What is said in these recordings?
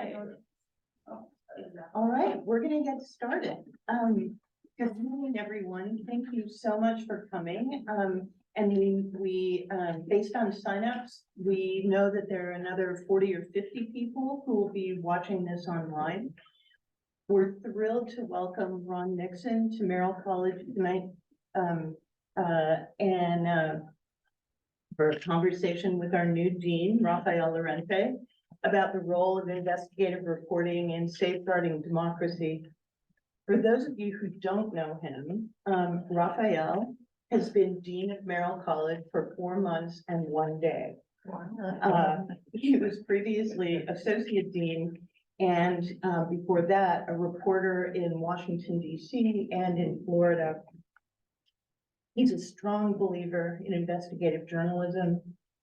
Okay. All right, we're gonna get started. Good morning, everyone. Thank you so much for coming. And we based on signups, we know that there are another 40 or 50 people who will be watching this online. We're thrilled to welcome Ron Nixon to Merrill College tonight, for a conversation with our new dean, Rafael Lorente, about the role of investigative reporting in safeguarding democracy. For those of you who don't know him, Rafael has been dean of Merrill College for 4 months and 1 day. He was previously associate dean, and before that, a reporter in Washington, D.C. and in Florida. He's a strong believer in investigative journalism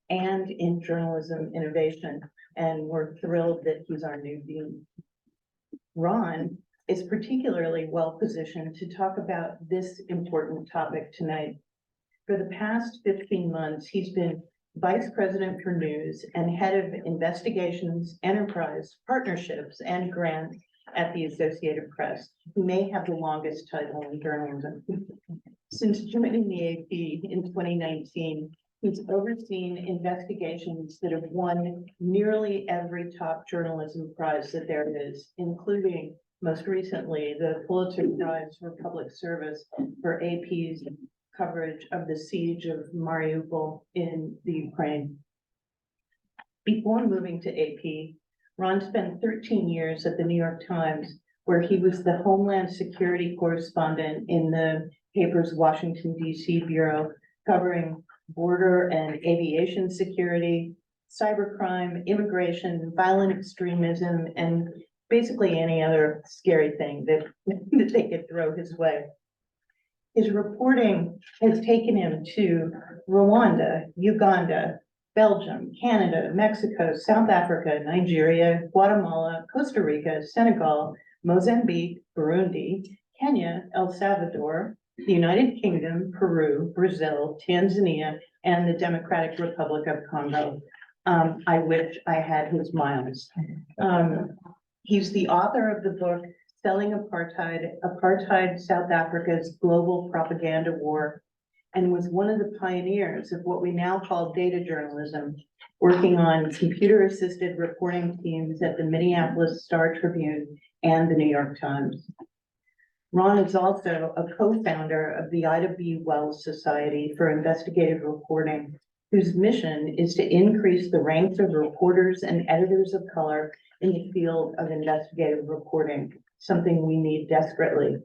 and in journalism innovation, and we're thrilled that he's our new dean. Ron is particularly well positioned to talk about this important topic tonight. For the past 15 months, he's been vice president for news and head of investigations, enterprise, partnerships, and grants at the Associated Press, who may have the longest title in journalism. Since joining the AP in 2019, he's overseen investigations that have won nearly every top journalism prize that there is, including most recently the Pulitzer Prize for Public Service for AP's coverage of the siege of Mariupol in the Ukraine. Before moving to AP, Ron spent 13 years at the New York Times, where he was the Homeland Security correspondent in the paper's Washington, D.C. bureau, covering border and aviation security, cybercrime, immigration, violent extremism, and basically any other scary thing that they could throw his way. His reporting has taken him to Rwanda, Uganda, Belgium, Canada, Mexico, South Africa, Nigeria, Guatemala, Costa Rica, Senegal, Mozambique, Burundi, Kenya, El Salvador, the United Kingdom, Peru, Brazil, Tanzania, and the Democratic Republic of Congo. I wish I had his miles. He's the author of the book, Selling Apartheid South Africa's Global Propaganda War, and was one of the pioneers of what we now call data journalism, working on computer-assisted reporting teams at the Minneapolis Star-Tribune and the New York Times. Ron is also a co-founder of the Ida B. Wells Society for Investigative Reporting, whose mission is to increase the ranks of reporters and editors of color in the field of investigative reporting, something we need desperately.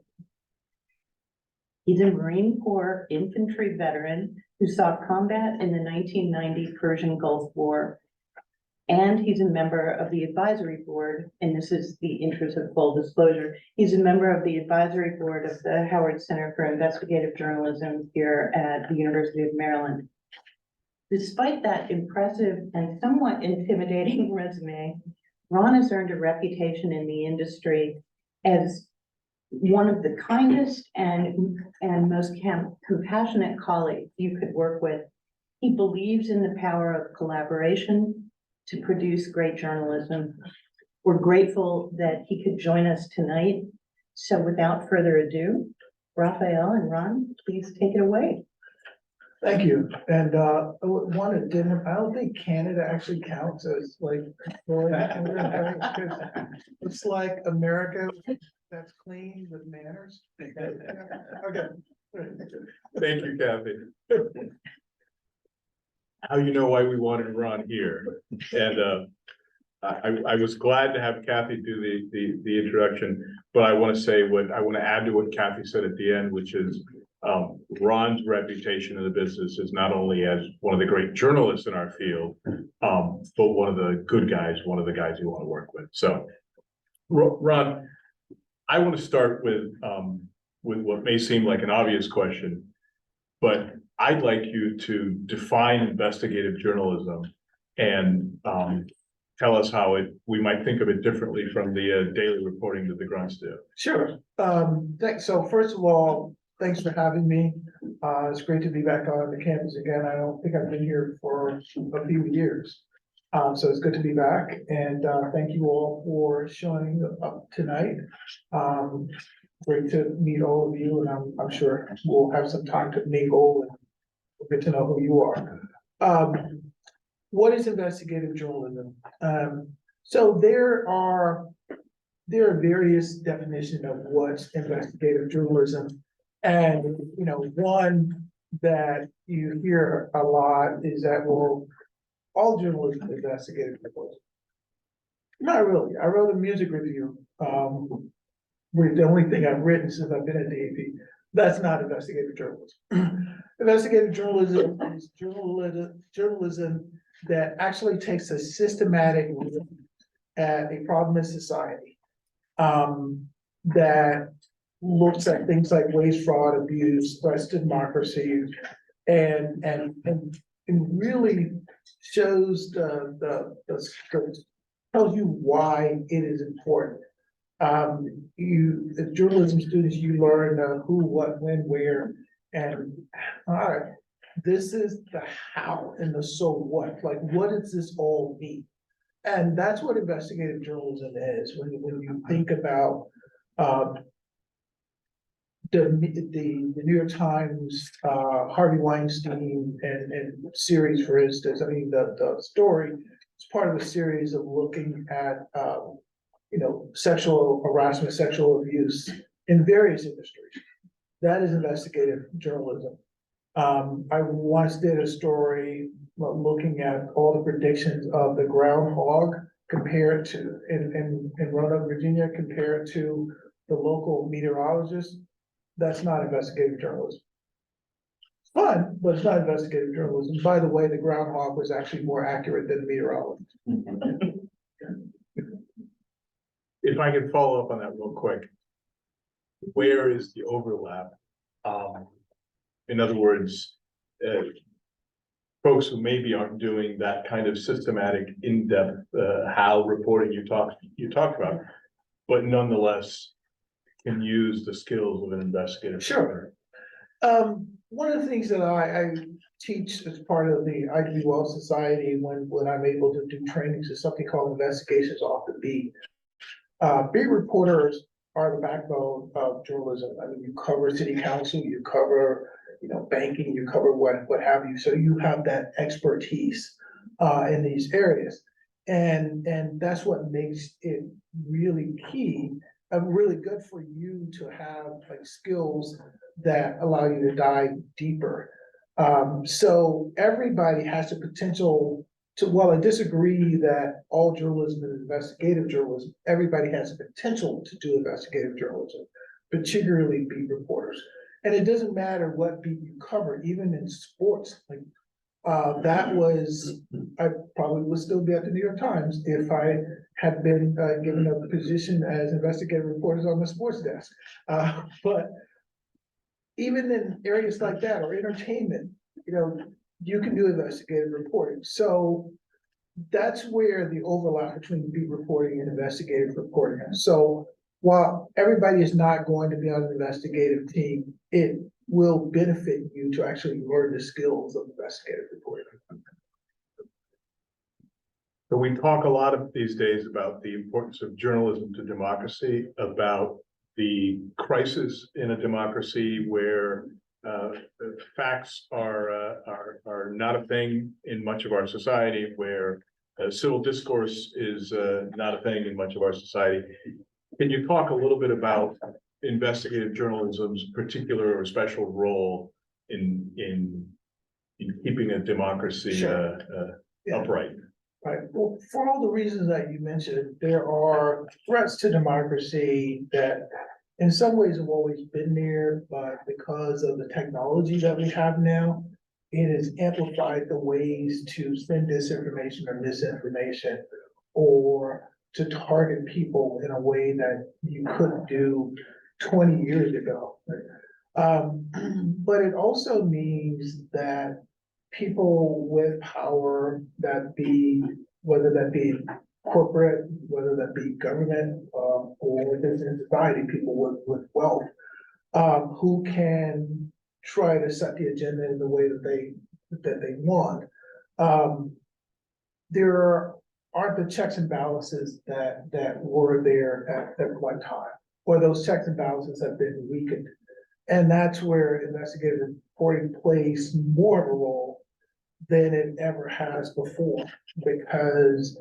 He's a Marine Corps infantry veteran who saw combat in the 1990 Persian Gulf War. And he's a member of the advisory board, and this is the interest of full disclosure. He's a member of the advisory board of the Howard Center for Investigative Journalism here at the University of Maryland. Despite that impressive and somewhat intimidating resume, Ron has earned a reputation in the industry as one of the kindest and most compassionate colleagues you could work with. He believes in the power of collaboration to produce great journalism. We're grateful that he could join us tonight. So without further ado, Rafael and Ron, please take it away. Thank you. And I don't think Canada actually counts as like, it's like America that's clean with manners. Okay. Thank you, Kathy. How you know why we wanted Ron here? And I was glad to have Kathy do the introduction, but I want to add to what Kathy said at the end, which is Ron's reputation in the business is not only as one of the great journalists in our field, but one of the good guys, one of the guys you want to work with. So, Ron, I want to start with what may seem like an obvious question, but I'd like you to define investigative journalism and tell us how we might think of it differently from the daily reporting that the grunts do. Sure. So first of all, thanks for having me. It's great to be back on the campus again. I don't think I've been here for a few years. So it's good to be back, and thank you all for showing up tonight. Great to meet all of you, and I'm sure we'll have some time to mingle and we'll get to know who you are. What is investigative journalism? So there are various definitions of what's investigative journalism, and one that you hear a lot is that, well, all journalism is investigative journalism. Not really. I wrote a music review. The only thing I've written since I've been at the AP. That's not investigative journalism. Investigative journalism is journalism that actually takes a systematic look at a problem in society, that looks at things like waste, fraud, abuse, threats to democracy, and really shows tells you why it is important. As journalism students, you learn who, what, when, where, and all right, this is the how and the so what. Like, what does this all mean? And that's what investigative journalism is. When you think about the New York Times, Harvey Weinstein and series, for instance, I mean, the story is part of a series of looking at, sexual harassment, sexual abuse in various industries. That is investigative journalism. I once did a story looking at all the predictions of the groundhog compared to, in Roanoke, Virginia, compared to the local meteorologist. That's not investigative journalism. It's fun, but it's not investigative journalism. By the way, the groundhog was actually more accurate than the meteorologist. If I could follow up on that real quick, where is the overlap? In other words, folks who maybe aren't doing that kind of systematic, in-depth, how reporting you talked about, but nonetheless can use the skills of an investigator. Sure. One of the things that I teach as part of the IW Law Society when I'm able to do trainings is something called investigations off the beat. Beat reporters are the backbone of journalism. I mean, you cover city council, you cover, banking, you cover what have you. So you have that expertise in these areas. And that's what makes it really key, really good for you to have like skills that allow you to dive deeper. So everybody has the potential to, while I disagree that all journalism is investigative journalism, everybody has the potential to do investigative journalism, particularly beat reporters. And it doesn't matter what beat you cover, even in sports. Like I probably would still be at the New York Times if I had been given a position as investigative reporters on the sports desk. But even in areas like that or entertainment, you can do investigative reporting. So that's where the overlap between beat reporting and investigative reporting is. So while everybody is not going to be on an investigative team, it will benefit you to actually learn the skills of investigative reporting. So we talk a lot of these days about the importance of journalism to democracy, about the crisis in a democracy where facts are not a thing in much of our society, where civil discourse is not a thing in much of our society. Can you talk a little bit about investigative journalism's particular or special role in keeping a democracy Sure. upright? Right. Well, for all the reasons that you mentioned, there are threats to democracy that in some ways have always been there, but because of the technology that we have now, it has amplified the ways to send disinformation or misinformation, or to target people in a way that you couldn't do 20 years ago. But it also means that people with power, whether that be corporate, whether that be government, or within society, people with wealth, who can try to set the agenda in the way that they want. there aren't the checks and balances that were there at one time, or those checks and balances have been weakened. And that's where investigative reporting plays more of a role than it ever has before, because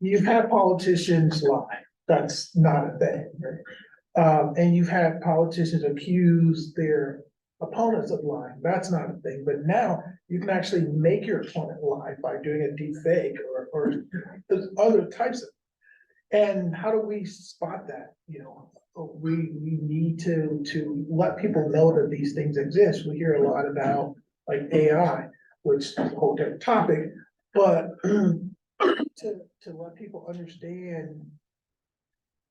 you've had politicians lie. That's not a thing, right? And you've had politicians accuse their opponents of lying. That's not a thing. But now you can actually make your opponent lie by doing a deep fake or there's other types of. And how do we spot that? You know, we need to let people know that these things exist. We hear a lot about like AI, which is a whole different topic, but to let people understand,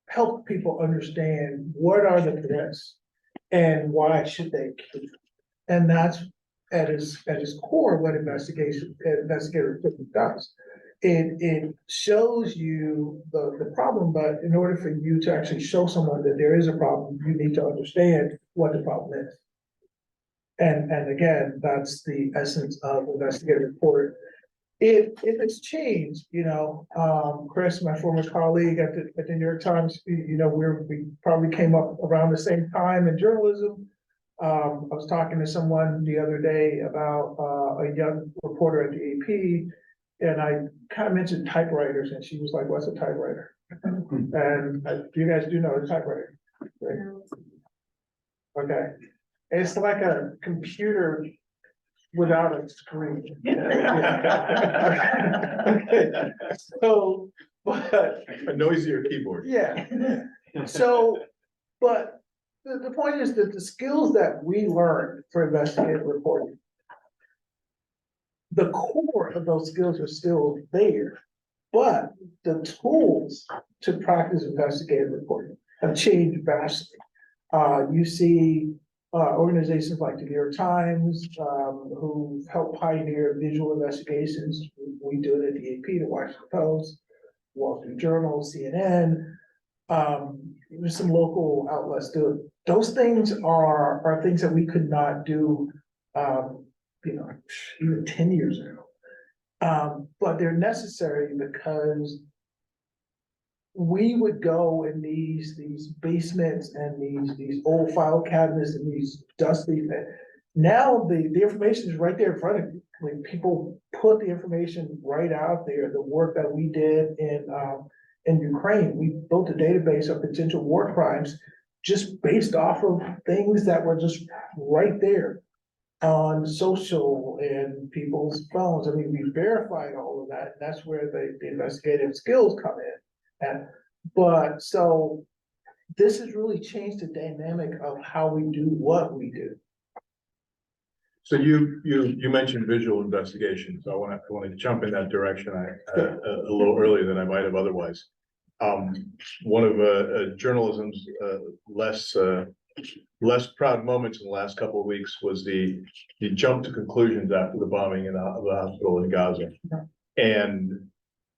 help people understand what are the threats and why should they keep. And that's at its core what investigative reporting does. It shows you the problem, but in order for you to actually show someone that there is a problem, you need to understand what the problem is. And again, that's the essence of investigative reporting. It has changed, you know. Chris, my former colleague at the New York Times, you know, we probably came up around the same time in journalism. I was talking to someone the other day about a young reporter at the AP, and I kind of mentioned typewriters, and she was like, "What's a typewriter?" And you guys do know a typewriter, right? Okay, it's like a computer without a screen. Okay. So, but A noisier keyboard. yeah, so, but the point is that the skills that we learned for investigative reporting, the core of those skills are still there, but the tools to practice investigative reporting have changed vastly. You see organizations like the New York Times, who help pioneer visual investigations. We do it at the AP, the Washington Post, Wall Street Journal, CNN. Even some local outlets do it. Those things are things that we could not do, you know, even 10 years ago. But they're necessary because we would go in these basements and these old file cabinets and these dusty. Now the information is right there in front of you. Like, people put the information right out there. The work that we did in Ukraine, we built a database of potential war crimes just based off of things that were just right there on social and people's phones. I mean, we verified all of that. And that's where the investigative skills come in. But so this has really changed the dynamic of how we do what we do. So you mentioned visual investigation, so I want to jump in that direction a little earlier than I might have otherwise. One of journalism's less proud moments in the last couple of weeks was the jump to conclusions after the bombing in the hospital in Gaza. And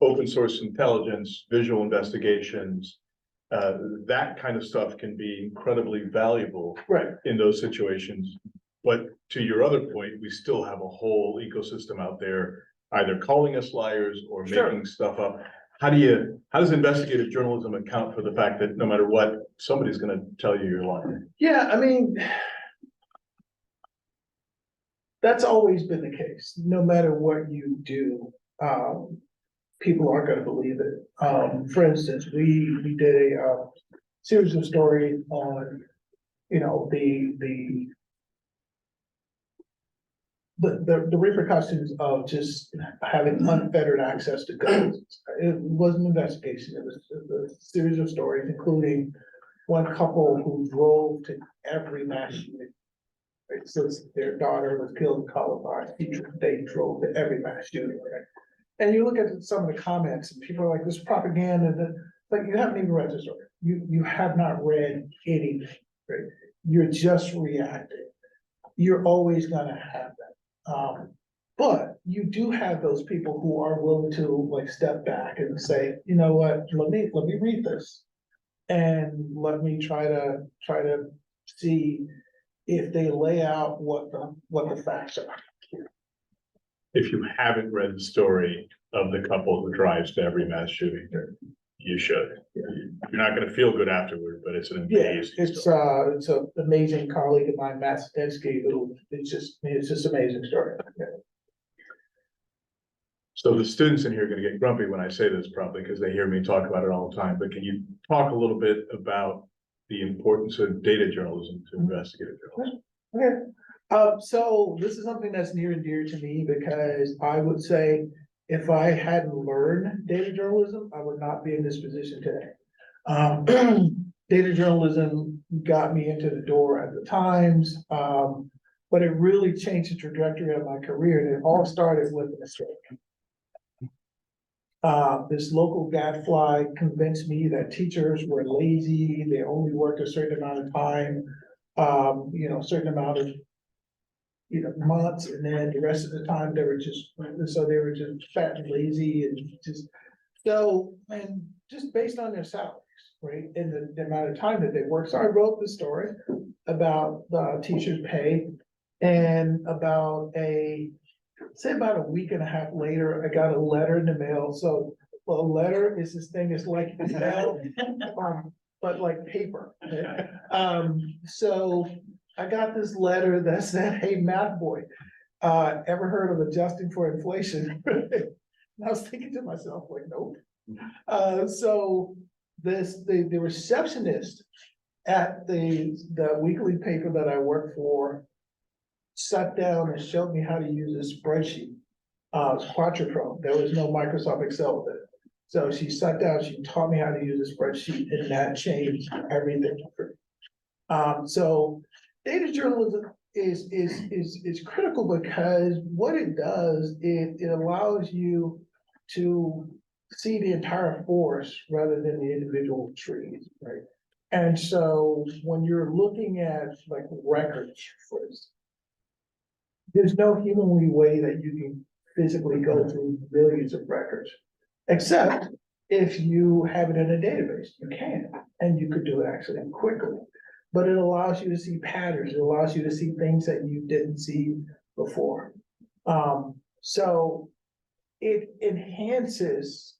open source intelligence, visual investigations, that kind of stuff can be incredibly valuable in those situations. But to your other point, we still have a whole ecosystem out there, either calling us liars or making stuff up. How does investigative journalism account for the fact that no matter what, somebody's going to tell you you're lying? Yeah, I mean, that's always been the case. No matter what you do, people aren't going to believe it. For instance, we did a series of stories on, you know, the repercussions of just having unfettered access to guns. It wasn't an investigation. It was a series of stories, including one couple who drove to every mass shooting. Right? So their daughter was killed in Colorado. They drove to every mass shooting. Right? And you look at some of the comments, and people are like, "This propaganda." But you haven't even read the story. You have not read anything. Right? You're just reacting. You're always going to have that. But you do have those people who are willing to like step back and say, "You know what? Let me read this, and let me try to see if they lay out what the facts are." if you haven't read the story of the couple who drives to every mass shooting, you should. You're not gonna feel good afterward, but it's an Yeah, amazing it's story. it's an amazing colleague of mine, Matt Stensky, who, it's just amazing story. Yeah. So the students in here are gonna get grumpy when I say this probably, because they hear me talk about it all the time, but can you talk a little bit about the importance of data journalism to investigative journalism? Okay, so this is something that's near and dear to me because I would say if I hadn't learned data journalism, I would not be in this position today. Data journalism got me into the door at the Times, but it really changed the trajectory of my career, and it all started with a mistake. This local gadfly convinced me that teachers were lazy, they only worked a certain amount of time, a certain amount of months, and then the rest of the time they were just fat and lazy and just based on their salaries, right? And the amount of time that they work. So I wrote this story about the teachers' pay, and about a week and a half later, I got a letter in the mail. So a letter is this thing, it's like mail, but like paper. So I got this letter that said, "Hey, math boy, ever heard of adjusting for inflation?" And I was thinking to myself, like, nope. So the receptionist at the weekly paper that I worked for sat down and showed me how to use a spreadsheet. Quatropro. There was no Microsoft Excel with it. So she sat down, she taught me how to use a spreadsheet, and that changed everything for me. So data journalism is critical because what it does, it allows you to see the entire forest rather than the individual trees, right? And so when you're looking at like records, for instance, there's no humanly way that you can physically go through millions of records, except if you have it in a database. You can, and you could do it actually quickly. But it allows you to see patterns. It allows you to see things that you didn't see before. So it enhances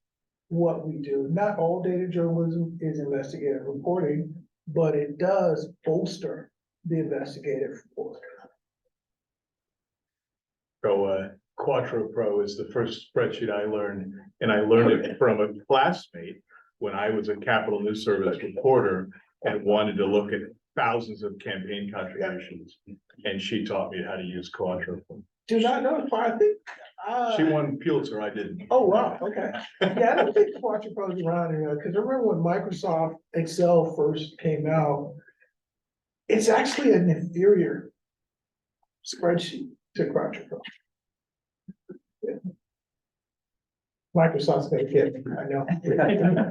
what we do. Not all data journalism is investigative reporting, but it does bolster the investigative report. So Quatropro is the first spreadsheet I learned, and I learned it from a classmate when I was a Capitol News Service reporter and wanted to look at thousands of campaign contributions. And she taught me how to use Quatropro. Do not know if I think. She won Pulitzer, I didn't. Oh, wow, okay. Yeah, I don't think Quatropro is around here, because I remember when Microsoft Excel first came out, it's actually an inferior spreadsheet to Quatropro. Yeah. Microsoft's gonna get me, I know.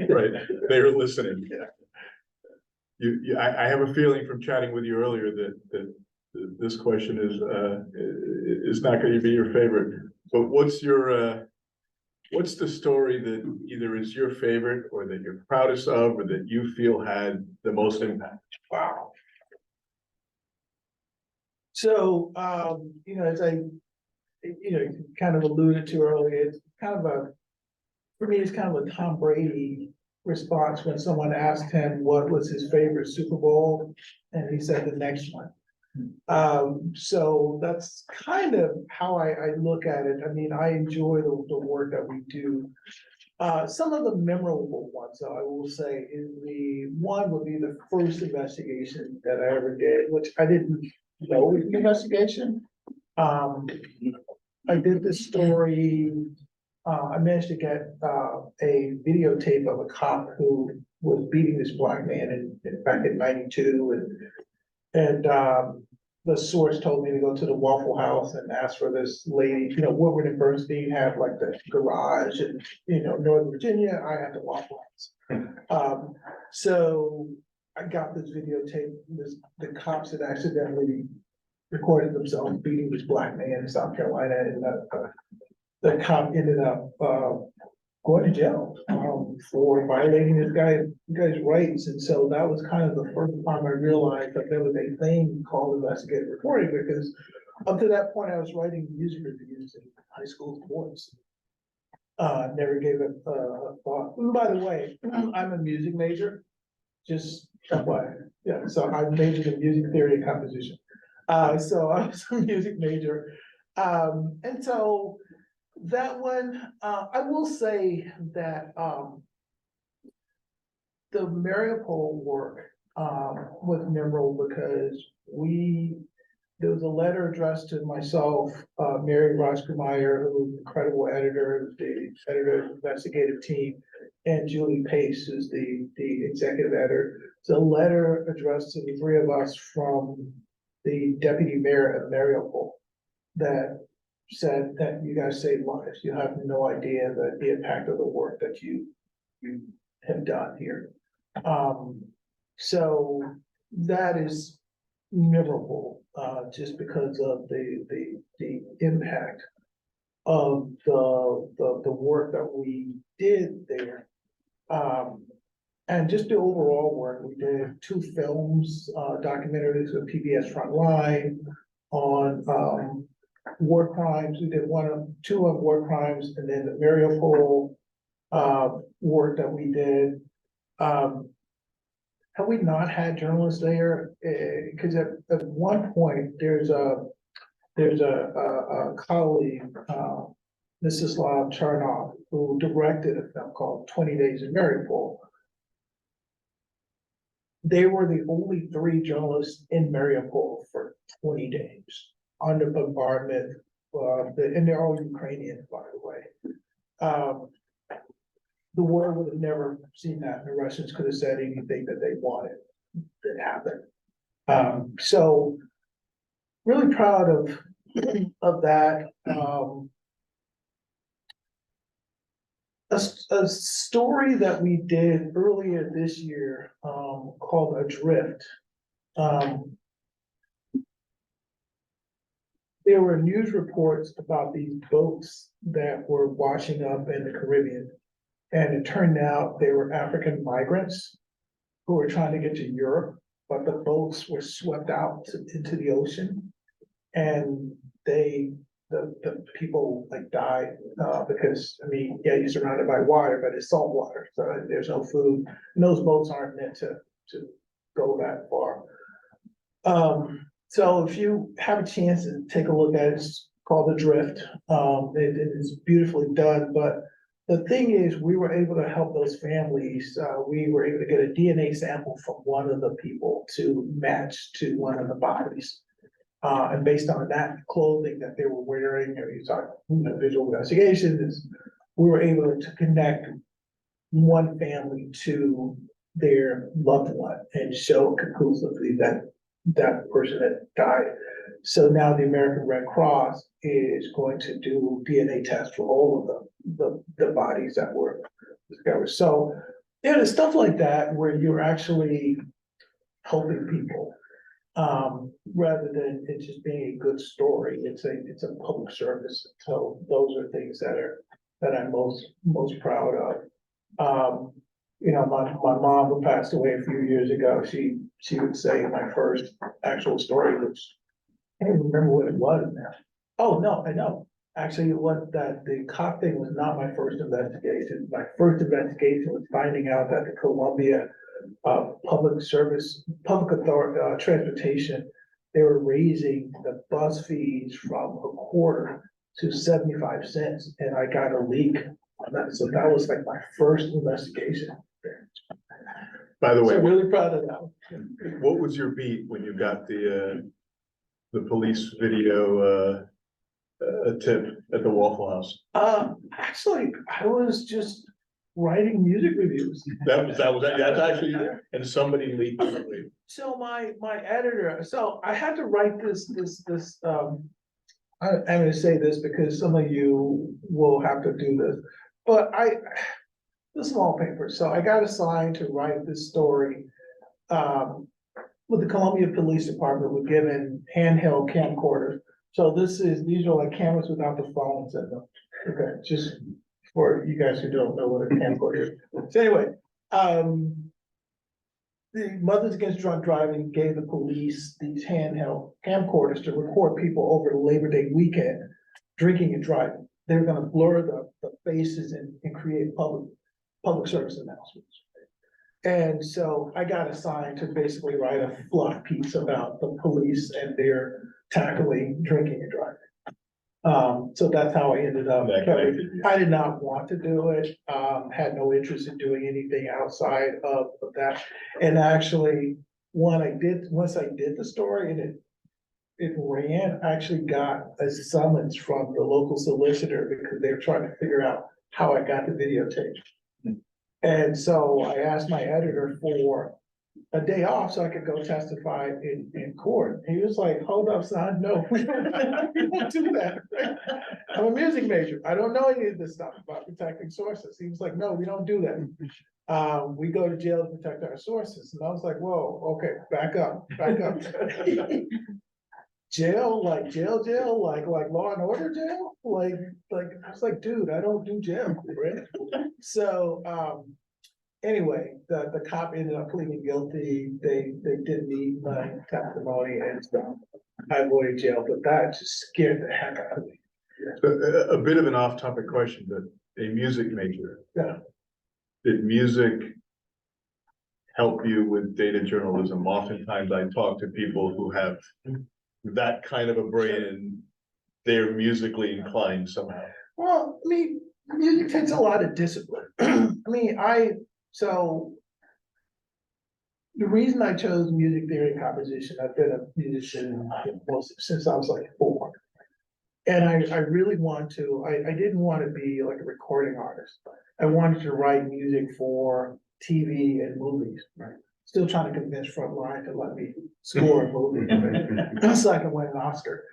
Right, they're listening. Yeah. I have a feeling from chatting with you earlier that this question is not going to be your favorite. But what's the story that either is your favorite or that you're proudest of or that you feel had the most impact? Wow. So, as I, kind of alluded to earlier, it's kind of for me, it's kind of a Tom Brady response when someone asked him what was his favorite Super Bowl, and he said the next one. So that's kind of how I look at it. I mean, I enjoy the work that we do. Some of the memorable ones, though, I will say, is the one would be the first investigation that I ever did, which I didn't know was an investigation. I did this story. I managed to get a videotape of a cop who was beating this black man back in '92, and the source told me to go to the Waffle House and ask for this lady. Woodward and Bernstein have like the garage, and Northern Virginia, I had the Waffle House. So I got this videotape. The cops had accidentally recorded themselves beating this black man in South Carolina, and the cop ended up going to jail for violating this guy's rights. And so that was kind of the first time I realized that there was a thing called investigative reporting, because up to that point I was writing music reviews and high school sports. Never gave it a thought. By the way, I'm a music major, just FYI. Yeah, so I majored in music theory and composition. So I was a music major. And so that one, I will say that, the Merrill work, with Merrill, because there was a letter addressed to myself, Mary Roskermeyer, who's an incredible editor, the editor of the investigative team, and Julie Pace, who's the executive editor. It's a letter addressed to the three of us from the deputy mayor of Merrill that said that you guys save lives. You have no idea the impact of the work that you have done here. So that is memorable, just because of the impact of the work that we did there. And just the overall work, we did 2 films, documentaries with PBS Frontline on war crimes. We did 2 on war crimes, and then the Mariupol work that we did. Have we not had journalists there? Because at one point there's a colleague, Mstislav Charnov, who directed a film called 20 Days in Mariupol. They were the only 3 journalists in Mariupol for 20 days under bombardment, and they're all Ukrainian, by the way. The world would have never seen that. The Russians could have said anything that they wanted that happened. So really proud of that. A story that we did earlier this year, called Adrift. There were news reports about these boats that were washing up in the Caribbean. And it turned out they were African migrants who were trying to get to Europe, but the boats were swept out into the ocean. And the people like died, because, I mean, yeah, you're surrounded by water, but it's salt water, so there's no food. And those boats aren't meant to go that far. So if you have a chance to take a look at it, it's called Adrift. It is beautifully done, but the thing is, we were able to help those families. We were able to get a DNA sample from one of the people to match to one of the bodies. And based on that clothing that they were wearing, you talk visual investigations, we were able to connect one family to their loved one and show conclusively that that person had died. So now the American Red Cross is going to do DNA tests for all of the bodies that were discovered. So yeah, there's stuff like that where you're actually helping people, rather than it just being a good story. It's a public service. So those are things that I'm most proud of. You know, my mom, who passed away a few years ago, she would say my first actual story was, I don't remember what it was now. Oh, no, I know. Actually, the cop thing was not my first investigation. My first investigation was finding out that the Columbia public authority, transportation, they were raising the bus fees from a quarter to 75 cents, and I got a leak on that. So that was like my first investigation. By the way, So really proud of that. what was your beat when you got the police video tip at the Waffle House? Actually, I was just writing music reviews. That's actually there, and somebody leaked it. So my editor, so I had to write this, I'm gonna say this because some of you will have to do this, but the small paper, so I got assigned to write this story. With the Columbia Police Department, we're given handheld camcorders. So these are like cameras without the phones in them. Okay, just for you guys who don't know what a camcorder is. So anyway, the Mothers Against Drunk Driving gave the police these handheld camcorders to record people over the Labor Day weekend drinking and driving. they're gonna blur the faces and create public service announcements. And so I got assigned to basically write a fluff piece about the police and their tackling drinking and driving. So that's how I ended up. That connected you. I did not want to do it, had no interest in doing anything outside of that. And actually, once I did the story and it ran, I actually got a summons from the local solicitor because they were trying to figure out how I got the videotape. And so I asked my editor for a day off so I could go testify in court. He was like, hold up, son, no, we don't do that. I'm a music major. I don't know any of this stuff about protecting sources. He was like, no, we don't do that. We go to jail to protect our sources. And I was like, whoa, okay, back up. Jail, like like Law and Order jail? Like, I was like, dude, I don't do jail, right? So, anyway, the cop ended up pleading guilty. They didn't need my testimony and stuff. I avoided jail, but that just scared the heck out of me. So, a bit of an off-topic question, but a music major. Yeah. Did music help you with data journalism? Oftentimes I talk to people who have that kind of a brain and they're musically inclined somehow. Well, I mean, music takes a lot of discipline. So the reason I chose music theory and composition, I've been a musician since I was like 4. And I really want to, I didn't want to be like a recording artist. I wanted to write music for TV and movies, right? Still trying to convince Frontline to let me score a movie, right? So I can win an Oscar.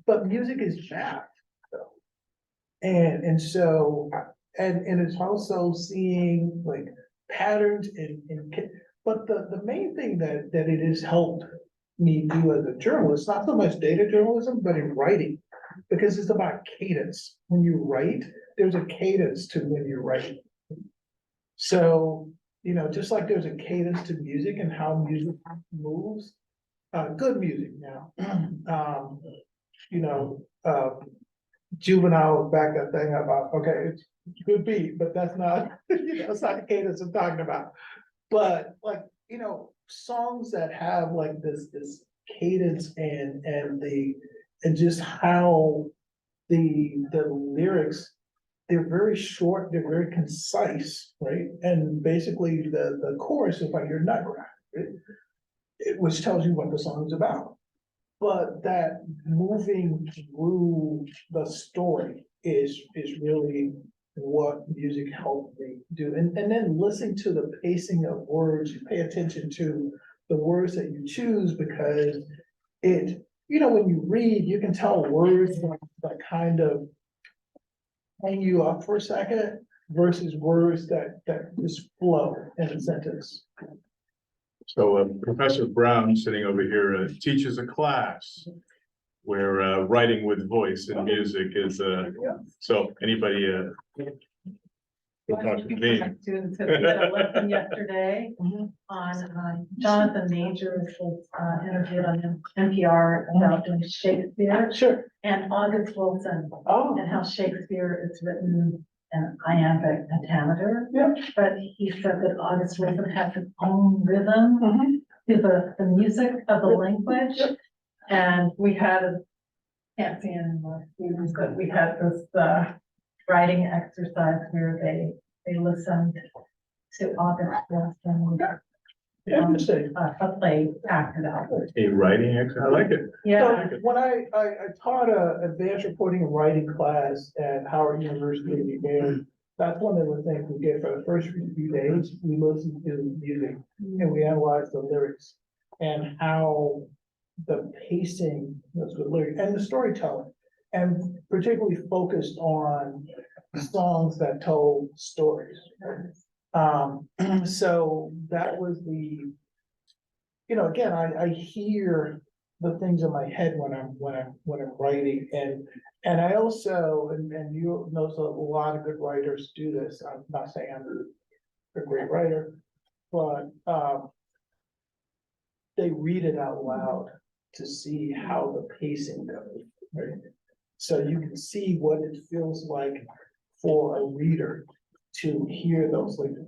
But music is math, though. And so, and it's also seeing like patterns but the main thing that it has helped me do as a journalist, not so much data journalism, but in writing, because it's about cadence. When you write, there's a cadence to when you're writing. So, just like there's a cadence to music and how music moves, good music now. Juvenile back that thing about, okay, it's good beat, but that's not, that's not the cadence I'm talking about. But like, songs that have like this cadence and just how the lyrics, they're very short, they're very concise, right? And basically the chorus is like your nutcracker, right? Which tells you what the song's about. But that moving through the story is really what music helped me do. And then listening to the pacing of words, you pay attention to the words that you choose, because when you read, you can tell words that kind of hang you up for a second versus words that just flow in a sentence. So Professor Brown sitting over here teaches a class where writing with voice and music is, so anybody talk to me. Students have did a lesson yesterday on Jonathan Majors was interviewed on NPR about doing Shakespeare Sure. and August Wilson Oh, and how Shakespeare is written in iambic pentameter. yeah. But he said that August Wilson has his own rhythm to the music of the language. Yep. And we had can't see it in the students, but we had this writing exercise where they listened to August Wilson. Interesting. A play acted out. A writing exercise, I like it. Yeah. So when I taught a advanced reporting and writing class at Howard University, and that's one of the things we did for the first few days. We listened to music and we analyzed the lyrics and how the pacing was with lyrics and the storytelling, and particularly focused on songs that told stories. So that was again, I hear the things in my head when I'm writing, and I also, and you know, a lot of good writers do this. I'm not saying I'm a great writer, but they read it out loud to see how the pacing goes, right? So you can see what it feels like for a reader to hear those things.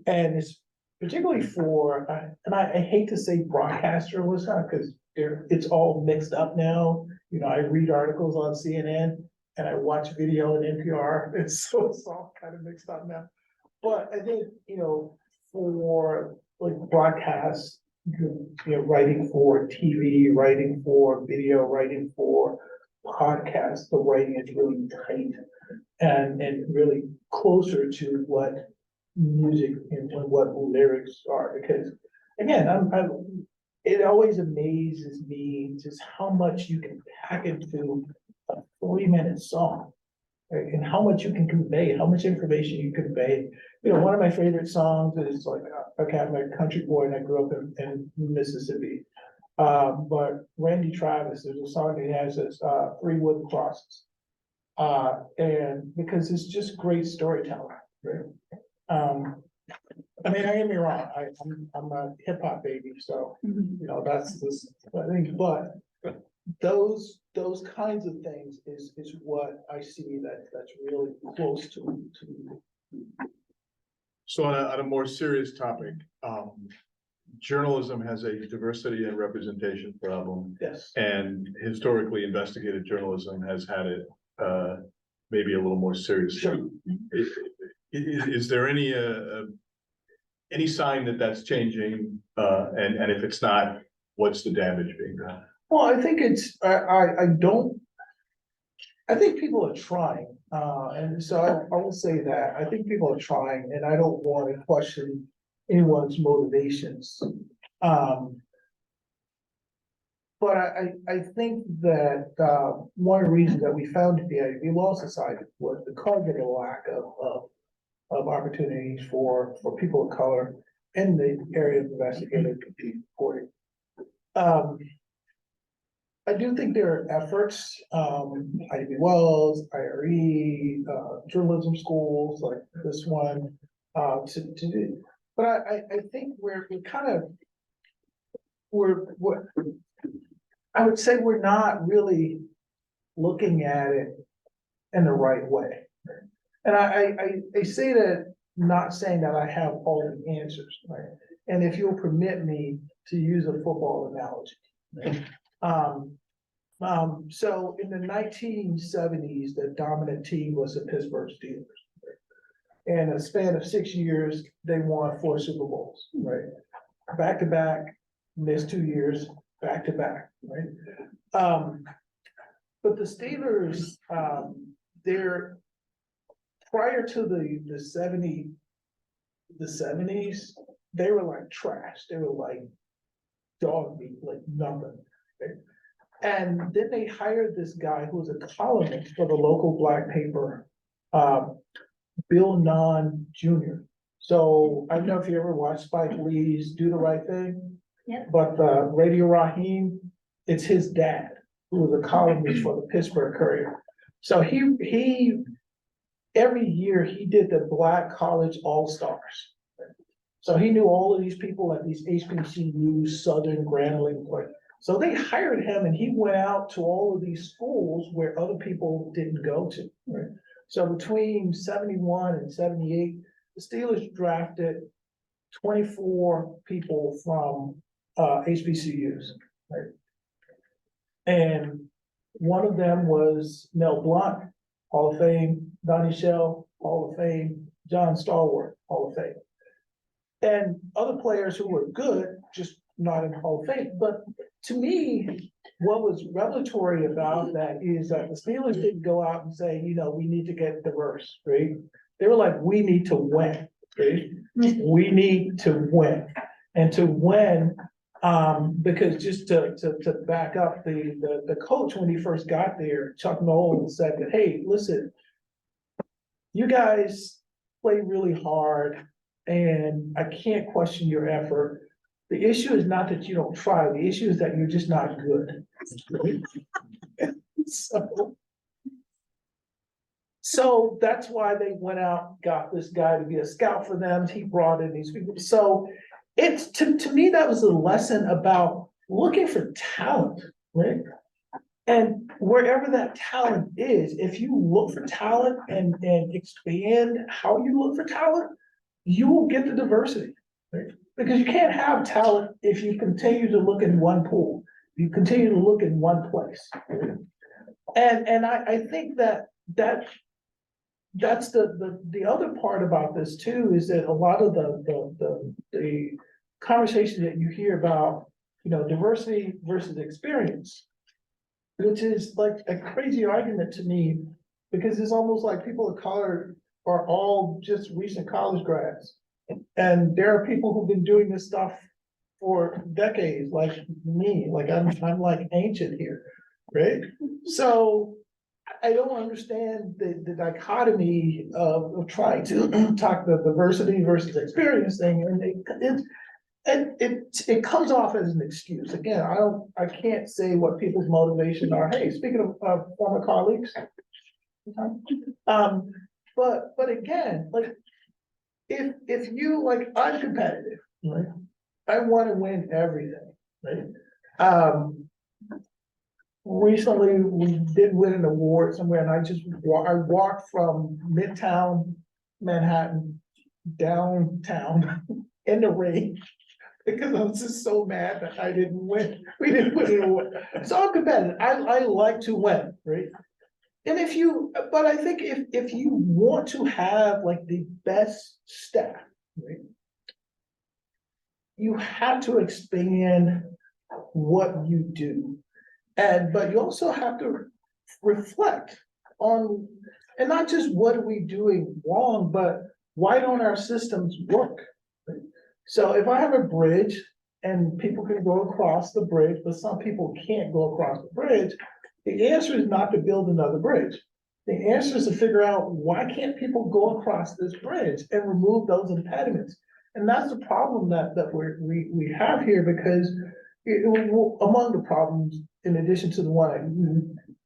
And it's particularly for, and I hate to say broadcaster was not, because it's all mixed up now. You know, I read articles on CNN and I watch video on NPR, and so it's all kind of mixed up now. But I think, you know, for like broadcast, you know, writing for TV, writing for video, writing for podcasts, the writing is really tight and really closer to what music and what lyrics are. Because again, it always amazes me just how much you can pack into a 3-minute song, right? And how much you can convey, how much information you convey. You know, one of my favorite songs is like, okay, I'm a country boy and I grew up in Mississippi. But Randy Travis, there's a song that has this, 3 wooden crosses. And because it's just great storytelling, right? I mean, I get me wrong, I'm a hip hop baby, so, you know, that's this, I think, but those kinds of things is what I see that's really close to. So on a more serious topic, journalism has a diversity and representation problem. Yes. And historically, investigative journalism has had it, maybe a little more seriously. Sure. Is there any sign that that's changing? And if it's not, what's the damage being done? Well, I think it's, I think people are trying, and so I will say that, I think people are trying, and I don't want to question anyone's motivations. But I think that, one of the reasons that we founded the Ivy Law Society was because of the lack of opportunities for people of color in the area of investigative reporting. I do think there are efforts, Ivy Wells, IRE, journalism schools like this one, to do. But I think we're I would say we're not really looking at it in the right way. And I say that not saying that I have all the answers, right? And if you'll permit me to use a football analogy, right? So in the 1970s, the dominant team was the Pittsburgh Steelers. Right? In a span of 6 years, they won 4 Super Bowls, right? Back to back, missed 2 years, back to back, right? But the Steelers, they're prior to the 70s, they were like trash. They were like dog meat, like nothing. Right? And then they hired this guy who was a columnist for the local black paper, Bill Nunn Jr. So I don't know if you ever watched Spike Lee's Do the Right Thing. Yeah. But Radio Raheem, it's his dad, who was a columnist for the Pittsburgh Courier. So he every year he did the Black College All-Stars. So he knew all of these people at these HBCUs, Southern, Grambling. So they hired him and he went out to all of these schools where other people didn't go to, right? So between 71 and 78, the Steelers drafted 24 people from HBCUs, right? And one of them was Mel Blount, Hall of Fame, Donnie Shell, Hall of Fame, John Stallworth, Hall of Fame. And other players who were good, just not in Hall of Fame. But to me, what was revelatory about that is that the Steelers didn't go out and say, you know, we need to get diverse, right? They were like, we need to win, right? We need to win. And to win, because just to back up, the coach, when he first got there, Chuck Nolan, said that, hey, listen, you guys play really hard and I can't question your effort. The issue is not that you don't try, the issue is that you're just not good. So that's why they went out, got this guy to be a scout for them. He brought in these people. So it's to me, that was a lesson about looking for talent, right? And wherever that talent is, if you look for talent and expand how you look for talent, you will get the diversity, right? Because you can't have talent if you continue to look in one pool, you continue to look in one place. Right? And I think that's the other part about this too, is that a lot of the conversation that you hear about, you know, diversity versus experience, which is like a crazy argument to me, because it's almost like people of color are all just recent college grads. And there are people who've been doing this stuff for decades, like me, like I'm like ancient here, right? So I don't understand the dichotomy of trying to talk the diversity versus experience thing, and it comes off as an excuse. Again, I can't say what people's motivations are. Hey, speaking of former colleagues, but again, like if you like, I'm competitive, right? I want to win everything, right? Recently, we did win an award somewhere, and I walked from Midtown Manhattan downtown in the rain because I was just so mad that I didn't win. We didn't win an award. So I'm competitive. I like to win, right? And but I think if you want to have like the best staff, right? You have to expand what you do. But you also have to reflect on, and not just what are we doing wrong, but why don't our systems work? Right? So if I have a bridge and people can go across the bridge, but some people can't go across the bridge, the answer is not to build another bridge. The answer is to figure out, why can't people go across this bridge and remove those impediments? And that's the problem that we have here, because among the problems, in addition to the one I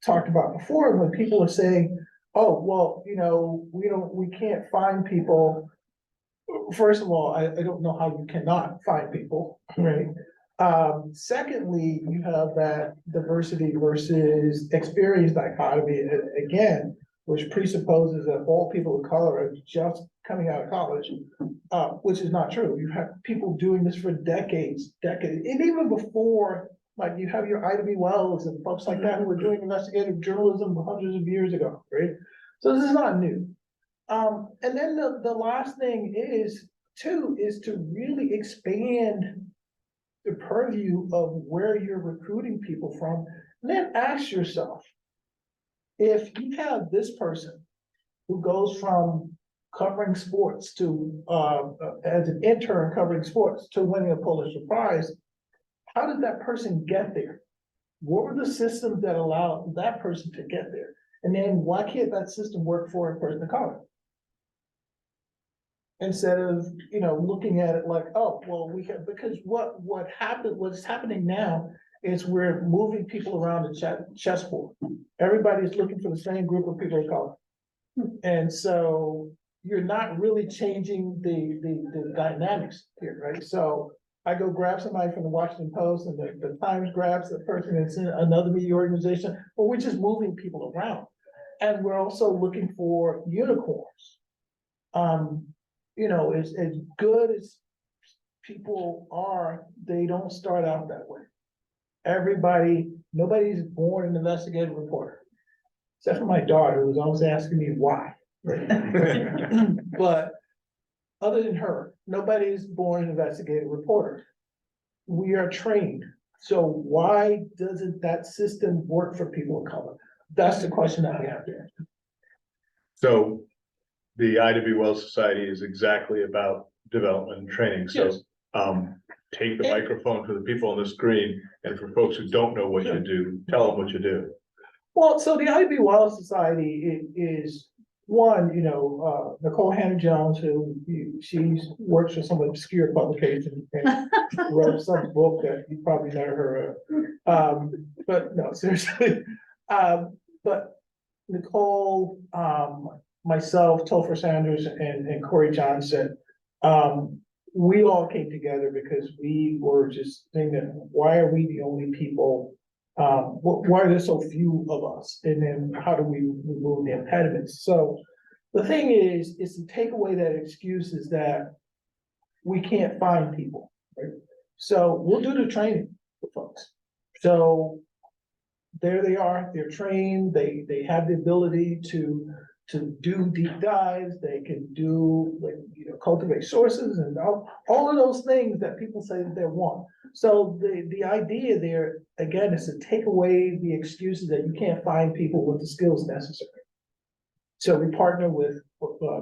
talked about before, when people are saying, oh, well, you know, we can't find people. First of all, I don't know how you cannot find people, right? Secondly, you have that diversity versus experience dichotomy again, which presupposes that all people of color are just coming out of college, which is not true. You have people doing this for decades, and even before, like you have your Ida B. Wells and folks like that who were doing investigative journalism hundreds of years ago, right? So this is not new. And then the last thing is to really expand the purview of where you're recruiting people from, and then ask yourself, if you have this person who goes from covering sports to as an intern covering sports to winning a Pulitzer Prize, how did that person get there? What were the systems that allowed that person to get there? And then why can't that system work for a person of color? Instead of, you know, looking at it like, oh, well, because what's happening now is we're moving people around the chessboard. Everybody's looking for the same group of people of color. And so you're not really changing the dynamics here, right? So I go grab somebody from the Washington Post, and the Times grabs the person that's in another media organization, or we're just moving people around. And we're also looking for unicorns. You know, as good as people are, they don't start out that way. Nobody's born an investigative reporter, except for my daughter, who's always asking me why. Right? But other than her, nobody's born an investigative reporter. We are trained. So why doesn't that system work for people of color? That's the question that we have to answer. So the Ida B. Wells Society is exactly about development and training. So Yes. Take the microphone for the people on the screen, and for folks who don't know what you do, tell them what you do. Well, so the Ida B. Wells Society is one, you know, Nicole Hannah-Jones, she works for some obscure publication and wrote some book that you probably never heard of. But no, seriously. But Nicole, myself, Topher Sanders, and Corey Johnson, we all came together because we were just thinking, why are we the only people? Why are there so few of us? And then how do we remove the impediments? So the thing is to take away that excuse is that we can't find people, right? So we'll do the training for folks. So there they are, they're trained, they have the ability to do deep dives, they can do, like, cultivate sources and all of those things that people say that they want. So the idea there, again, is to take away the excuses that you can't find people with the skills necessary. So we partner with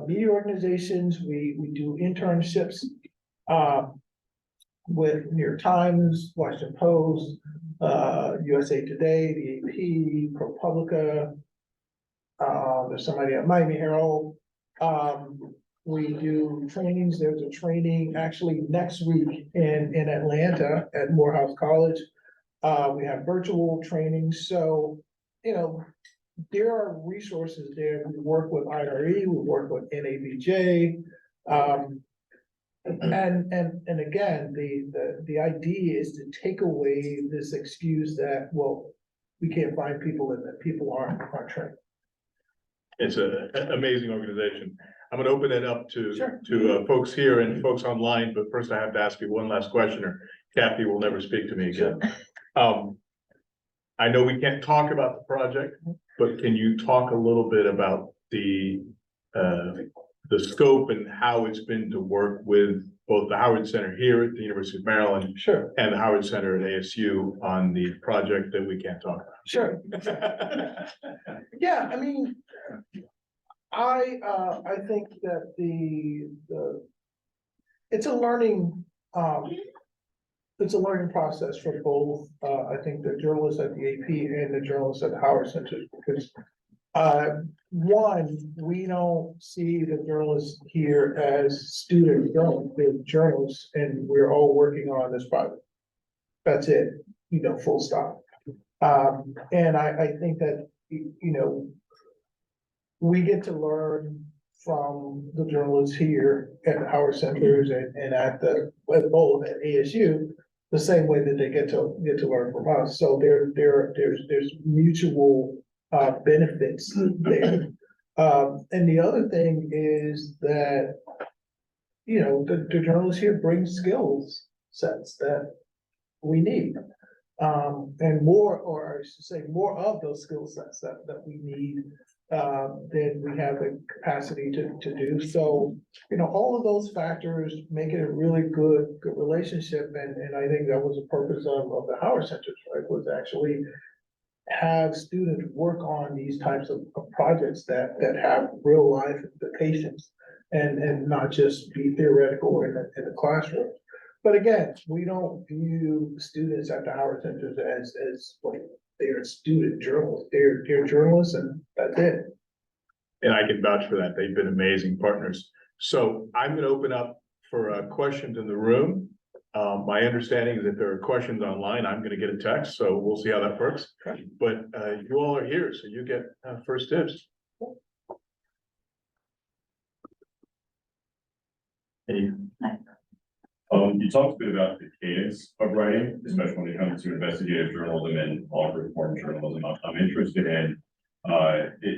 media organizations, we do internships with New York Times, Washington Post, USA Today, the AP, ProPublica. There's somebody at Miami Herald. We do trainings. There's a training actually next week in Atlanta at Morehouse College. We have virtual trainings. So, there are resources there. We work with IRE, we work with NABJ. And again, the idea is to take away this excuse that, well, we can't find people and that people aren't trained. It's an amazing organization. I'm gonna open it up to, Sure. to folks here and folks online, but first I have to ask you one last question, or Kathy will never speak to me again. I know we can't talk about the project, but can you talk a little bit about the scope and how it's been to work with both the Howard Center here at the University of Maryland Sure, and the Howard Center at ASU on the project that we can't talk sure. about? Yeah, I mean, I think that it's a learning, it's a learning process for both, I think the journalists at the AP and the journalists at the Howard Center, because one, we don't see the journalists here as student journalists, they're journalists, and we're all working on this project. That's it, full stop. And I think that, we get to learn from the journalists here at the Howard Centers and at both at ASU, the same way that they get to learn from us. So there's mutual benefits there. And the other thing is that, the journalists here bring skills sets that we need. And more, or I should say more of those skill sets that we need than we have the capacity to do. So, all of those factors make it a really good relationship. And I think that was the purpose of the Howard Centers, right? Was actually have students work on these types of projects that have real life implications and not just be theoretical in the classroom. But again, we don't view students at the Howard Centers as like they're student journalists. They're journalists, and that's it. And I can vouch for that. They've been amazing partners. So I'm gonna open up for questions in the room. My understanding is if there are questions online, I'm gonna get a text, so we'll see how that works. Okay. But you all are here, so you get first dibs. Any You talked a bit about the cadence of writing, especially when it comes to investigative journalism and author-informed journalism. I'm interested in,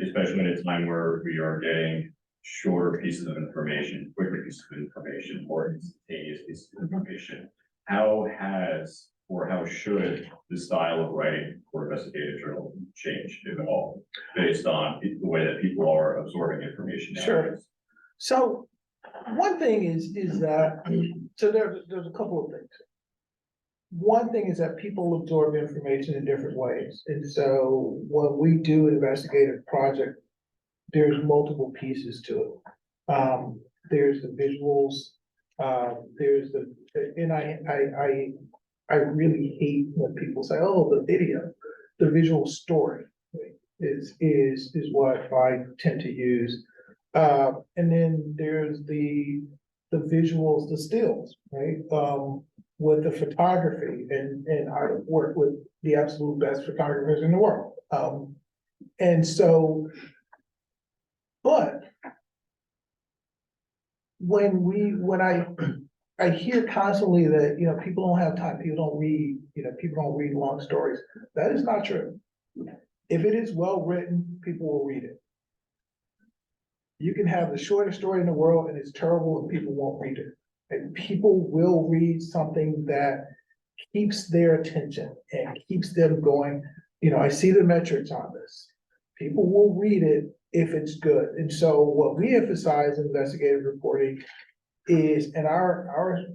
especially in a time where we are getting shorter pieces of information, quicker pieces of information, more instantaneous pieces of information. How has or how should the style of writing for investigative journalism change, if at all, based on the way that people are absorbing information nowadays? Sure. So one thing is that, so there's a couple of things. One thing is that people absorb information in different ways. And so when we do an investigative project, there's multiple pieces to it. There's the visuals, there's and I really hate when people say, oh, the video, the visual story is what I tend to use. And then there's the visuals, the stills, right? With the photography, and I work with the absolute best photographers in the world. And so, but when I I hear constantly that, people don't have time, people don't read, people don't read long stories. That is not true. If it is well written, people will read it. You can have the shortest story in the world and it's terrible and people won't read it. And people will read something that keeps their attention and keeps them going. I see the metrics on this. People will read it if it's good. And so what we emphasize in investigative reporting is, and our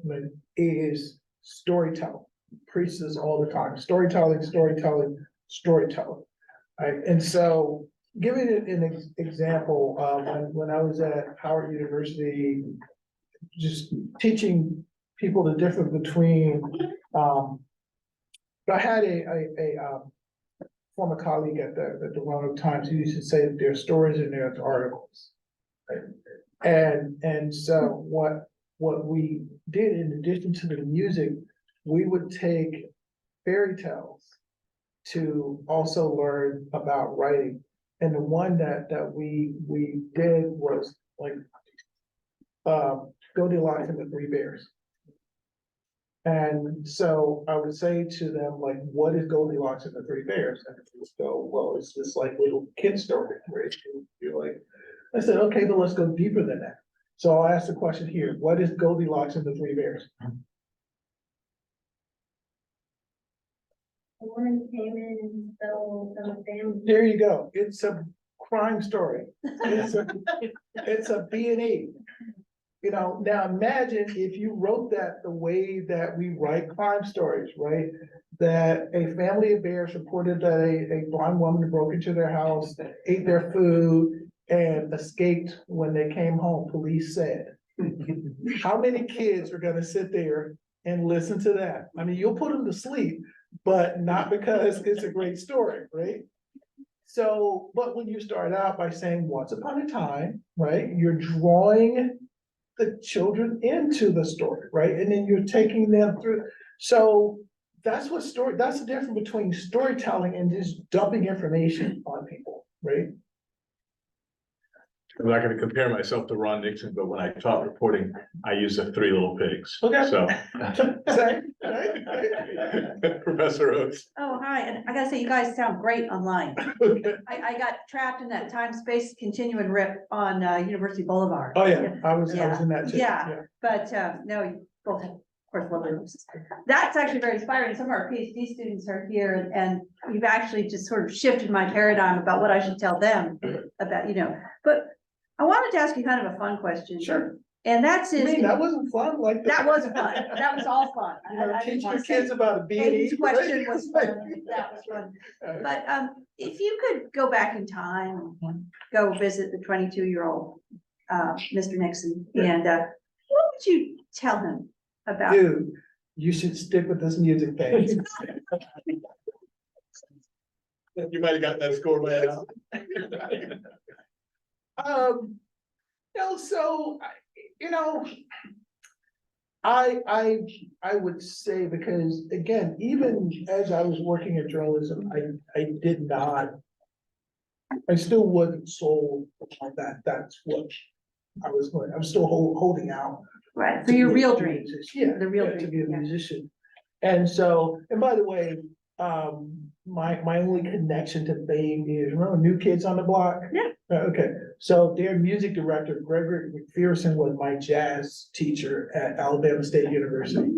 is storytelling. Preach this all the time. Storytelling, storytelling, storytelling. Right? And so giving it an example, when I was at Howard University, just teaching people the difference between, I had a former colleague at the Roanoke Times who used to say that there are stories and there's articles. Right? And so what we did, in addition to the music, we would take fairy tales to also learn about writing. And the one that we did was like Goldilocks and the Three Bears. And so I would say to them, like, what is Goldilocks and the Three Bears? And they would go, well, it's this like little kid story, right? You're like, I said, okay, but let's go deeper than that. So I'll ask the question here, what is Goldilocks and the Three Bears? The woman came in and stole some family. There you go. It's a crime story. It's a B&E. Now imagine if you wrote that the way that we write crime stories, right? That a family of bears reported that a blonde woman broke into their house, ate their food, and escaped when they came home, police said. How many kids are gonna sit there and listen to that? I mean, you'll put them to sleep, but not because it's a great story, right? So, but when you start out by saying once upon a time, right, you're drawing the children into the story, right? And then you're taking them through. So that's the difference between storytelling and just dumping information on people, right? I'm not gonna compare myself to Ron Nixon, but when I taught reporting, I use the Three Little Pigs. Okay. So. Same, right? Professor Oates. Oh, hi, and I gotta say, you guys sound great online. Okay. I got trapped in that time-space continuum rip on University Boulevard. Oh, yeah, I was in that too. Yeah. But no, you both have, of course, lovely rooms. That's actually very inspiring. Some of our PhD students are here, and you've actually just sort of shifted my paradigm about what I should tell them about, but I wanted to ask you kind of a fun question. Sure. And that's I mean, that wasn't fun, like. that was fun. That was all fun. I didn't Teach wanna your say- kids about a B&E. Aiden's question right? was fun. That was fun. But if you could go back in time, and go visit the 22-year-old Mr. Nixon, and what would you tell him about? Dude, you should stick with this music thing. You might have got that score by now. So, I would say, because again, even as I was working in journalism, I still wasn't sold on that. That's what I was going, I'm still holding out. Right, for your to be real a dream. musician. Yeah, The real yeah, to dream, be a yeah. musician. And so, and by the way, my only connection to fame is, remember New Kids on the Block? Yeah. Okay, so their music director, Gregory McPherson, was my jazz teacher at Alabama State University.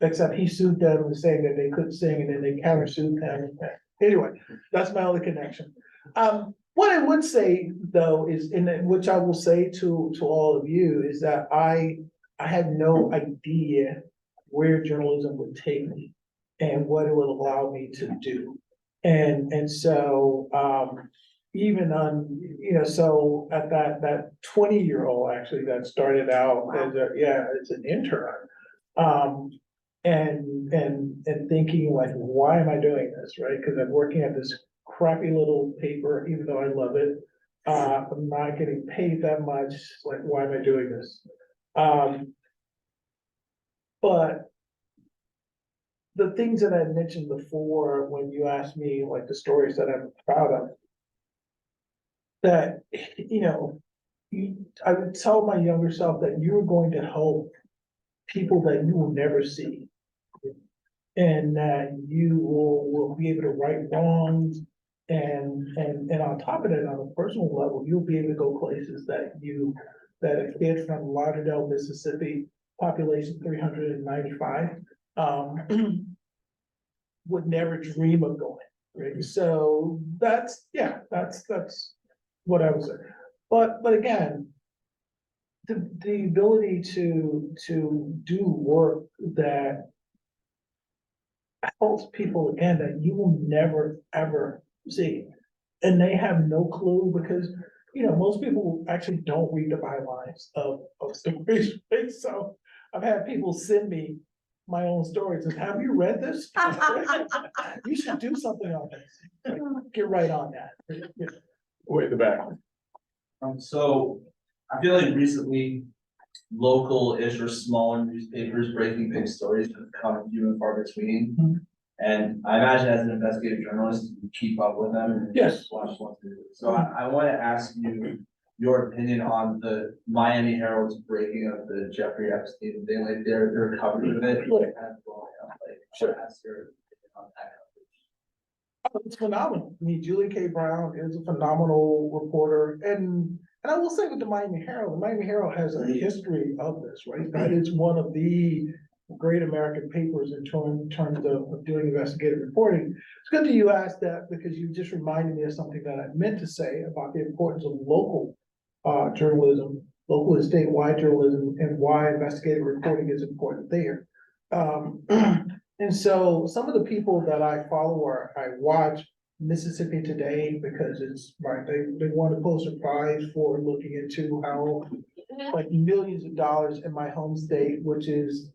Except he sued them saying that they couldn't sing, and then they countersued them. Anyway, that's my only connection. What I would say though is, which I will say to all of you, is that I had no idea where journalism would take me and what it would allow me to do. And so, even on, so at that 20-year-old actually that started out as as an intern, and thinking like, why am I doing this, right? Because I'm working at this crappy little paper, even though I love it. I'm not getting paid that much, like, why am I doing this? But the things that I mentioned before, when you asked me, like the stories that I'm proud of, that, I would tell my younger self that you were going to help people that you will never see. And that you will be able to right wrongs. And on top of that, on a personal level, you'll be able to go places that a kid from Lauderdale, Mississippi, population 395, would never dream of going, right? So that's what I would say. But again, the ability to do work that helps people again that you will never, ever see. And they have no clue because, most people actually don't read the bylines of stories, right? So I've had people send me my own stories and have you read this? You should do something on this. Like, get right on that. Yeah. Way in the back. So I feel like recently, local-ish or smaller newspapers breaking big stories have become few and far between. Mhm. And I imagine as an investigative journalist, you keep up with them and Yes. just watch what they do. So I want to ask you your opinion on the Miami Herald's breaking of the Jeffrey Epstein thing, like their coverage of it. Sure. Kind of blowing up, like, Sure. what's your opinion on that coverage? Oh, it's phenomenal. I mean, Julie K. Brown is a phenomenal reporter. And I will say with the Miami Herald has a history of this, right? That is one of the great American papers in terms of doing investigative reporting. It's good that you asked that because you just reminded me of something that I meant to say about the importance of local journalism, local and statewide journalism, and why investigative reporting is important there. And so some of the people that I follow or I watch Mississippi Today because it's right, they won a Pulitzer Prize for looking into how like millions of dollars in my home state, which is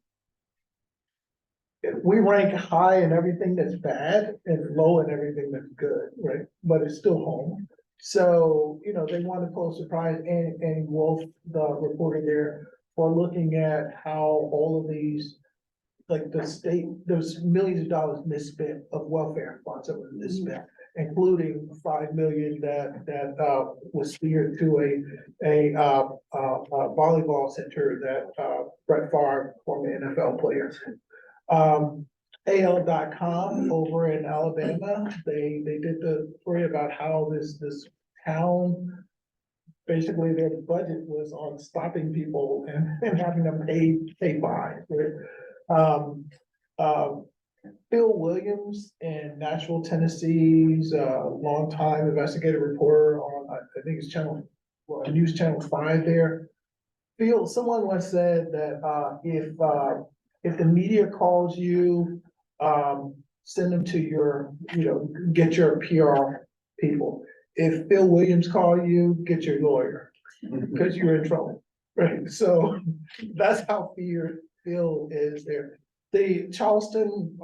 we rank high in everything that's bad and low in everything that's good, right? But it's still home. So, they won the Pulitzer Prize and Wolf, the reporter there, for looking at how all of these, like the state, there's millions of dollars misspent of welfare funds that were misspent, including $5 million that was steered to a volleyball center that Brett Favre, former NFL player. AL.com over in Alabama, they did the story about how this town, basically their budget was on stopping people and having them pay fines, right? Phil Williams in Nashville, Tennessee's longtime investigative reporter on, I think it's News Channel 5 there. Someone once said that if the media calls you, send them to your, get your PR people. If Phil Williams call you, get your lawyer, because you're in trouble, right? So that's how Phil is there. The Charleston,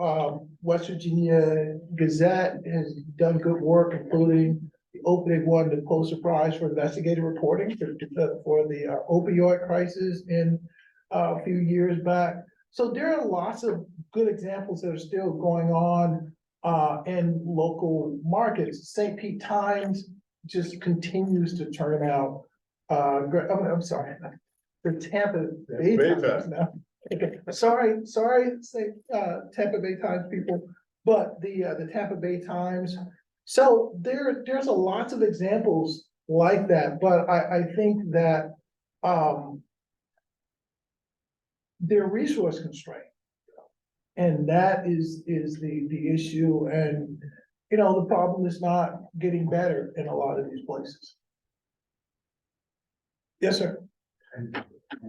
West Virginia Gazette has done good work, including they won the Pulitzer Prize for investigative reporting for the opioid crisis in a few years back. So there are lots of good examples that are still going on in local markets. St. Pete Times just continues to turn out. I'm sorry, the Tampa Bay Times now. Okay, sorry, say Tampa Bay Times people, but the Tampa Bay Times. So there's a lots of examples like that, but I think that they're resource constrained. And that is the issue. And the problem is not getting better in a lot of these places. Yes, sir. I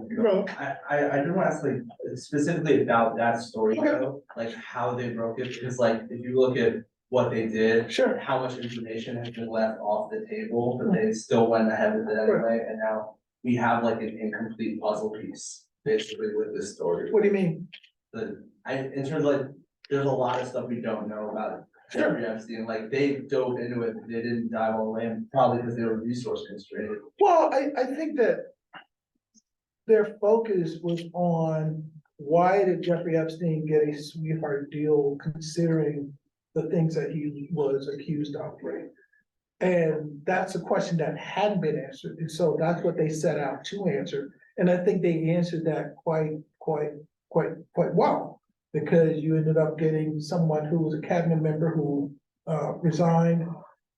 do want to ask like specifically about that story though, like how they broke it, because like if you look at what they did, Sure. how much information has been left off the table, but they still went ahead with it anyway, and now we have like an incomplete puzzle piece basically with this story. What do you mean? In terms of like, there's a lot of stuff we don't know about Jeffrey Epstein. Like they dove into it, but they didn't dive all the way in, probably because they were resource constrained. Well, I think that their focus was on why did Jeffrey Epstein get a sweetheart deal considering the things that he was accused of, right? And that's a question that hadn't been answered. And so that's what they set out to answer. And I think they answered that quite quite well. Because you ended up getting someone who was a cabinet member who resigned,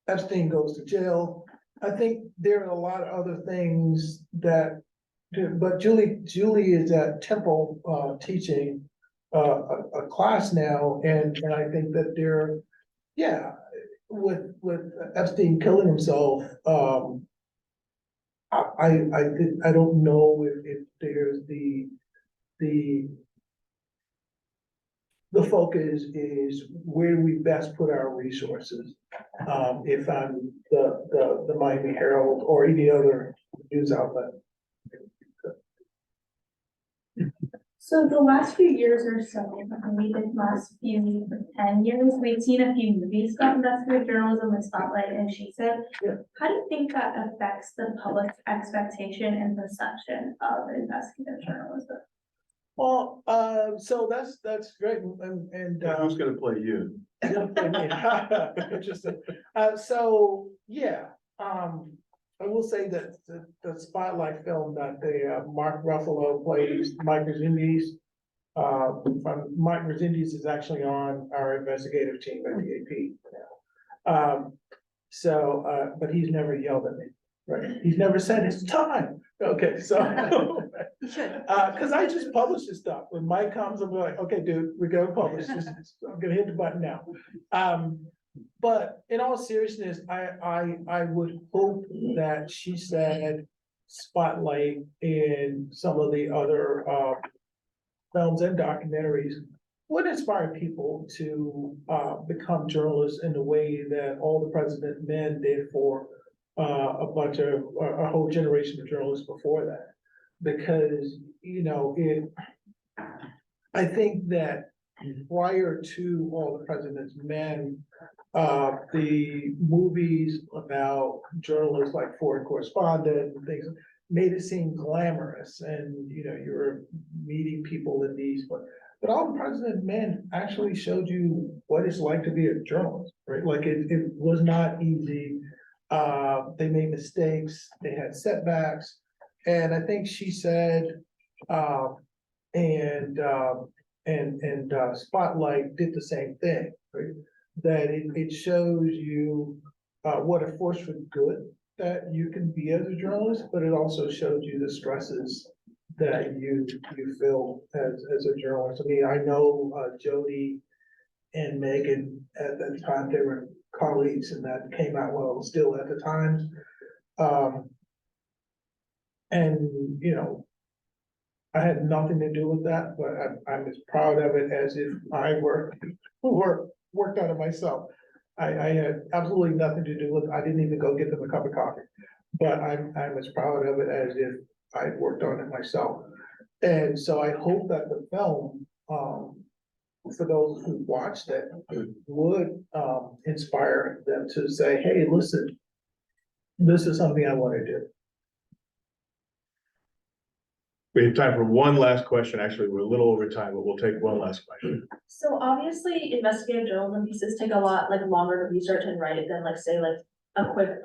Epstein goes to jail. I think there are a lot of other things that, but Julie is at Temple teaching a class now, and I think that there, yeah, with Epstein killing himself, I don't know if there's the focus is where do we best put our resources? If I'm the Miami Herald or any other news outlet. So the last few years or so, maybe the last few 10 years, we've seen a few movies about investigative journalism with Spotlight and She Said. Yeah. How do you think that affects the public's expectation and perception of investigative journalism? Well, so that's great, and Who's gonna play you? interesting. So, yeah, I will say that the Spotlight film that the Mark Ruffalo plays Mike Resendiz. Mike Resendiz is actually on our investigative team at the AP. But he's never yelled at me, right? He's never said it's time. Okay, so. You should. Cause I just publish this stuff. When Mike comes, I'm like, okay, dude, we're gonna publish this. I'm gonna hit the button now. But in all seriousness, I would hope that She Said, Spotlight, and some of the other films and documentaries would inspire people to become journalists in the way that All the President's Men did for a whole generation of journalists before that. Because, you know, I think that prior to All the President's Men, the movies about journalists like Foreign Correspondent and things made it seem glamorous, and, you know, you were meeting people in these, but All the President's Men actually showed you what it's like to be a journalist, right? Like it was not easy. They made mistakes, they had setbacks. And I think She Said, and Spotlight did the same thing, right? That it shows you what a force for good that you can be as a journalist, but it also shows you the stresses that you feel as a journalist. I mean, I know Jody and Megan at that time, they were colleagues, and that came out well still at the Times. And, you know, I had nothing to do with that, but I'm as proud of it as if I worked on it myself. I had absolutely nothing to do with it. I didn't even go get them a cup of coffee, but I'm as proud of it as if I'd worked on it myself. And so I hope that the film, for those who watched it, would inspire them to say, hey, listen, this is something I want to do. We have time for one last question. Actually, we're a little over time, but we'll take one last question. So obviously investigative journalism pieces take a lot longer to research and write it than say a quick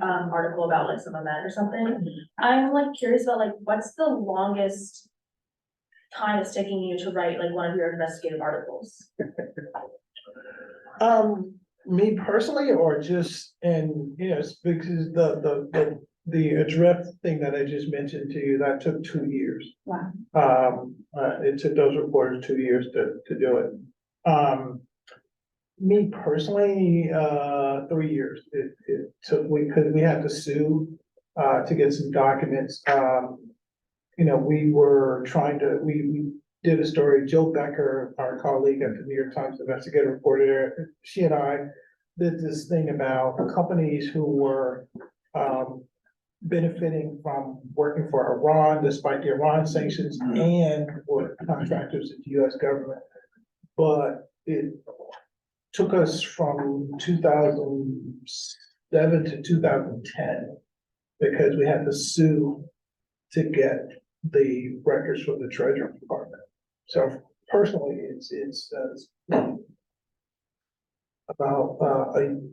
article about some event or something. I'm curious about what's the longest time it's taking you to write one of your investigative articles? Me personally, or just, and you know, because the address thing that I just mentioned to you, that took 2 years. Wow. It took those reporters 2 years to do it. Me personally, 3 years. It took, because we had to sue to get some documents. You know, we were trying to, we did a story, Jill Becker, our colleague at the New York Times investigative reporter, she and I did this thing about companies who were benefiting from working for Iran despite the Iran sanctions and were contractors at the US government. But it took us from 2007 to 2010 because we had to sue to get the records from the Treasury Department. So personally, it's about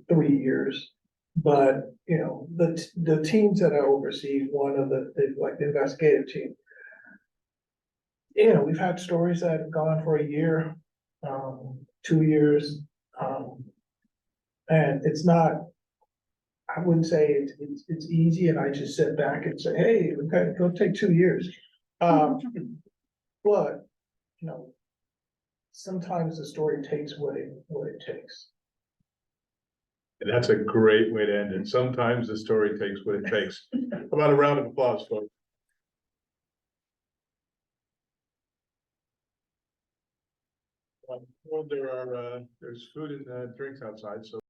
3 years. But you know, the teams that I oversee, one of the investigative team, you know, we've had stories that have gone for a year, 2 years. And it's not, I wouldn't say it's easy and I just sit back and say, hey, okay, go take 2 years. But, you know, sometimes the story takes what it takes. And that's a great way to end it. Sometimes the story takes what it takes. How about a round of applause, folks? Well, there's food and drinks outside, so.